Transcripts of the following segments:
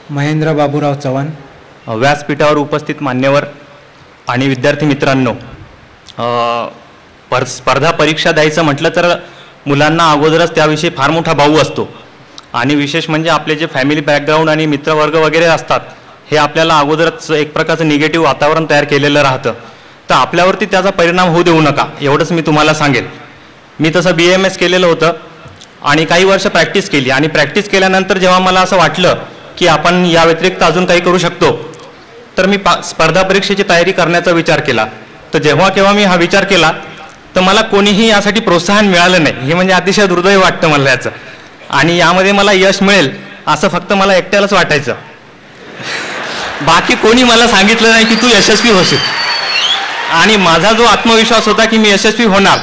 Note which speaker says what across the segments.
Speaker 1: महेंद्र बाबूराव चव्हाण.
Speaker 2: व्यासपीठावर उपस्थित मान्यवर आणि विद्यार्थी मित्रांनो, स्पर्धा परीक्षा द्यायचं म्हटलं तर मुलांना अगोदरच त्याविषयी फार मोठा भाऊ असतो आणि विशेष म्हणजे आपले जे फॅमिली बॅकग्राऊंड आणि मित्रवर्ग वगैरे असतात हे आपल्याला अगोदरच एक प्रकारचं निगेटिव्ह वातावरण तयार केलेलं राहतं. तर आपल्यावरती त्याचा परिणाम होऊ देऊ नका एवढंच मी तुम्हाला सांगेल. मी तसं BAMS केलेलं होतं आणि काही वर्ष प्रॅक्टिस केली आणि प्रॅक्टिस केल्यानंतर जेव्हा मला असं वाटलं की आपण या व्यतिरिक्त अजून काही करू शकतो तर मी स्पर्धा परीक्षेची तयारी करण्याचा विचार केला. तर जेव्हा मी हा विचार केला तर मला कोणीही यासाठी प्रोत्साहन मिळालं नाही. हे म्हणजे अतिशय दुर्दैव वाटतं मला याचं. आणि यामध्ये मला यश मिळेल असं फक्त मला एकट्यालाच वाटायचं. बाकी कोणी मला सांगितलं नाही की तू यशस्वी होशील. आणि माझा जो आत्मविश्वास होता की मी यशस्वी होणार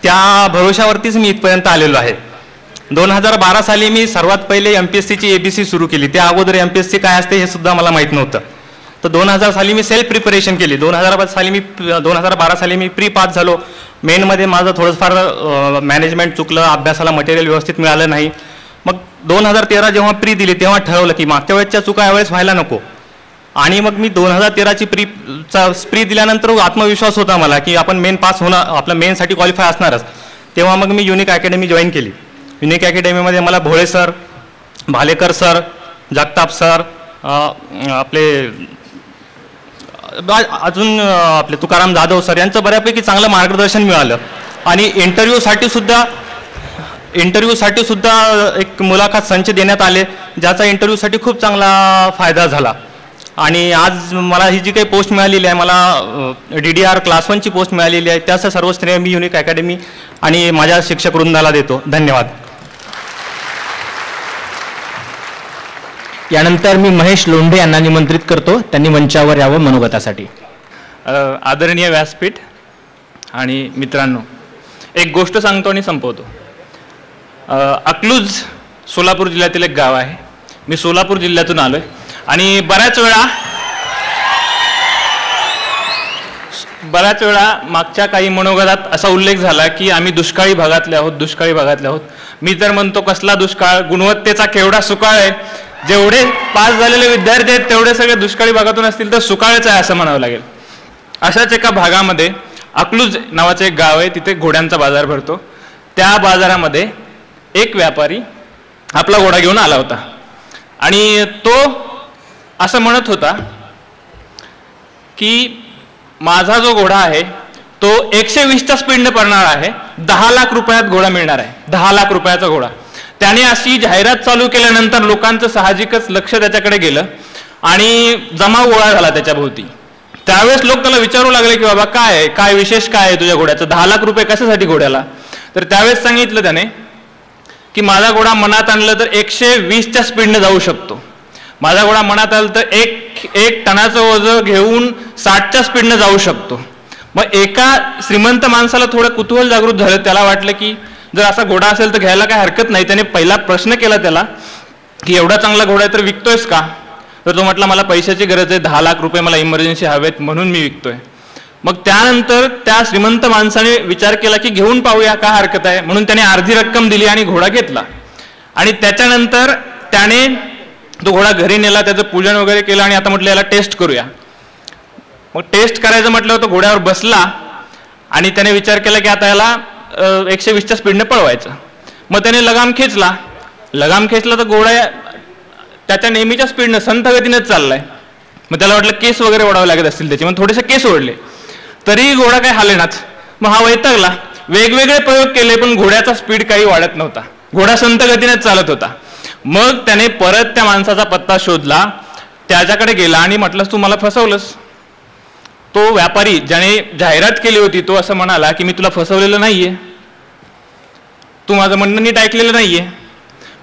Speaker 2: त्या भरोशावरतीच मी इथपर्यंत आलेलो आहे. 2012 साली मी सर्वात पहिले MPSCची ABC सुरू केली. त्या अगोदर MPSC काय असते हे सुद्धा मला माहीत नव्हतं. तर 2000 साली मी सेल्फ प्रिपरेशन केली. 2012 साली मी प्री पास झालो. मेनमध्ये माझं थोडंफार मॅनेजमेंट चुकलं, अभ्यासाला मटेरियल व्यवस्थित मिळालं नाही. मग 2013 जेव्हा प्री दिली तेव्हा ठरवलं की मागच्या वेळेसच्या चुका यावेळेस व्हायला नको. आणि मग मी 2013ची प्री दिल्यानंतर आत्मविश्वास होता मला की आपण मेन पास होणार, आपलं मेनसाठी क्वालिफाय असणारच. तेव्हा मग मी युनिक अकॅडमी जॉईन केली. युनिक अकॅडमीमध्ये मला Bhole sir, Bhalekar sir, Jagtap sir, आपले अजून आपले तुकाराम जाधव सर यांचं बऱ्यापैकी चांगलं मार्गदर्शन मिळालं. आणि इंटरव्ह्यूसाठी सुद्धा एक मुलाखत संच देण्यात आले ज्याचा इंटरव्ह्यूसाठी खूप चांगला फायदा झाला. आणि आज मला ही जी काही पोस्ट मिळालेली आहे, मला DDR क्लास 1ची पोस्ट मिळालेली आहे. त्याचं सर्व श्रेय मी युनिक अकॅडमी आणि माझ्या शिक्षक वृंदाला देतो. धन्यवाद.
Speaker 3: यानंतर मी महेश लोंढे यांना निमंत्रित करतो, त्यांनी मंचावर यावं मनोगतासाठी.
Speaker 4: आदरणीय व्यासपीठ आणि मित्रांनो, एक गोष्ट सांगतो आणि संपवतो. अकलूज सोलापूर जिल्ह्यातील एक गाव आहे. मी सोलापूर जिल्ह्यातून आलोय आणि बऱ्याच वेळा मागच्या काही मनोगतात असा उल्लेख झाला की आम्ही दुष्काळी भागातले आहोत. मी तर म्हणतो कसला दुष्काळ, गुणवत्तेचा केवढा सुकाळ आहे. जेवढे पास झालेले विद्यार्थी आहेत तेवढे सगळे दुष्काळी भागातून असतील तर सुकाळच आहे असं म्हणावं लागेल. अशाच एका भागामध्ये अकलूज नावाचं एक गाव आहे, तिथे घोड्यांचा बाजार भरतो. त्या बाजारामध्ये एक व्यापारी आपला घोडा घेऊन आला होता आणि तो असं म्हणत होता की माझा जो घोडा आहे तो 120च्या स्पीडने पळणार आहे, 10 लाख रुपयात घोडा मिळणार आहे, 10 लाख रुपयाचा घोडा. त्याने अशी जाहिरात चालू केल्यानंतर लोकांचं साहजिकच लक्ष त्याच्याकडे गेलं आणि जमाव गोळा झाला त्याच्याभोवती. त्यावेळेस लोक त्याला विचारू लागले की बाबा काय विशेष काय आहे तुझ्या घोड्याचं, 10 लाख रुपये कशासाठी घोड्याला. तर त्यावेळेस सांगितलं त्याने की माझा घोडा मनात आणलं तर 120च्या स्पीडने जाऊ शकतो. माझा घोडा मनात आलं तर एक टनाचं ओझं घेऊन 60च्या स्पीडने जाऊ शकतो. मग एका श्रीमंत माणसाला थोडं कुतूहल जागृत झालं. त्याला वाटलं की जर असा घोडा असेल तर घ्यायला काय हरकत नाही. त्याने पहिला प्रश्न केला त्याला की एवढा चांगला घोडा आहे तर विकतोयस का. तर तो म्हटला मला पैशाची गरज आहे, 10 लाख रुपये मला इमर्जन्सी हवेत म्हणून मी विकतोय. मग त्यानंतर त्या श्रीमंत माणसाने विचार केला की घेऊन पाहूया काय हरकत आहे, म्हणून त्याने अर्धी रक्कम दिली आणि घोडा घेतला. आणि त्याच्यानंतर त्याने तो घोडा घरी नेला, त्याचं पूजन वगैरे केलं आणि आता म्हटलं याला टेस्ट करूया. मग टेस्ट करायचं म्हटलं तो घोड्यावर बसला आणि त्याने विचार केला की आता याला 120च्या स्पीडने पळवायचं. मग त्याने लगाम खेचला तर घोडा त्याच्या नेहमीच्या स्पीडनं संथ गतीनेच चाललाय. मग त्याला वाटलं केस वगैरे ओढावे लागत असतील त्याचे, मग थोडेसे केस ओढले तरी घोडा काही हालेनाच. मग हा वैतागला. वेगवेगळे प्रयोग केले पण घोड्याचा स्पीड काही वाढत नव्हता. घोडा संथ गतीनेच चालत होता. मग त्याने परत त्या माणसाचा पत्ता शोधला, त्याच्याकडे गेला आणि म्हटलं तू मला फसवलंस. तो व्यापारी ज्याने जाहिरात केली होती तो असं म्हणाला की मी तुला फसवलेलं नाहीये, तू माझं म्हणणं नीट ऐकलेलं नाहीये.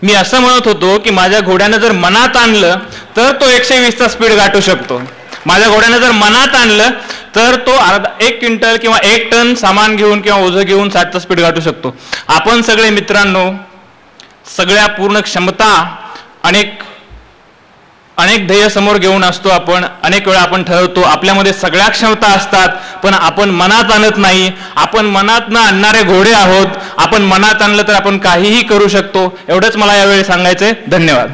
Speaker 4: मी असं म्हणत होतो की माझ्या घोड्यानं जर मनात आणलं तर तो 120चा स्पीड गाठू शकतो. माझ्या घोड्यानं जर मनात आणलं तर तो 1 क्विंटल किंवा 1 टन सामान घेऊन किंवा ओझं घेऊन 60चा स्पीड गाठू शकतो. आपण सगळे मित्रांनो सगळ्या पूर्ण क्षमता अनेक ध्येय समोर घेऊन असतो. आपण अनेक वेळा आपण ठरवतो आपल्यामध्ये सगळ्या क्षमता असतात पण आपण मनात आणत नाही. आपण मनात न आणणारे घोडे आहोत. आपण मनात आणलं तर आपण काहीही करू शकतो. एवढंच मला यावेळी सांगायचंय. धन्यवाद.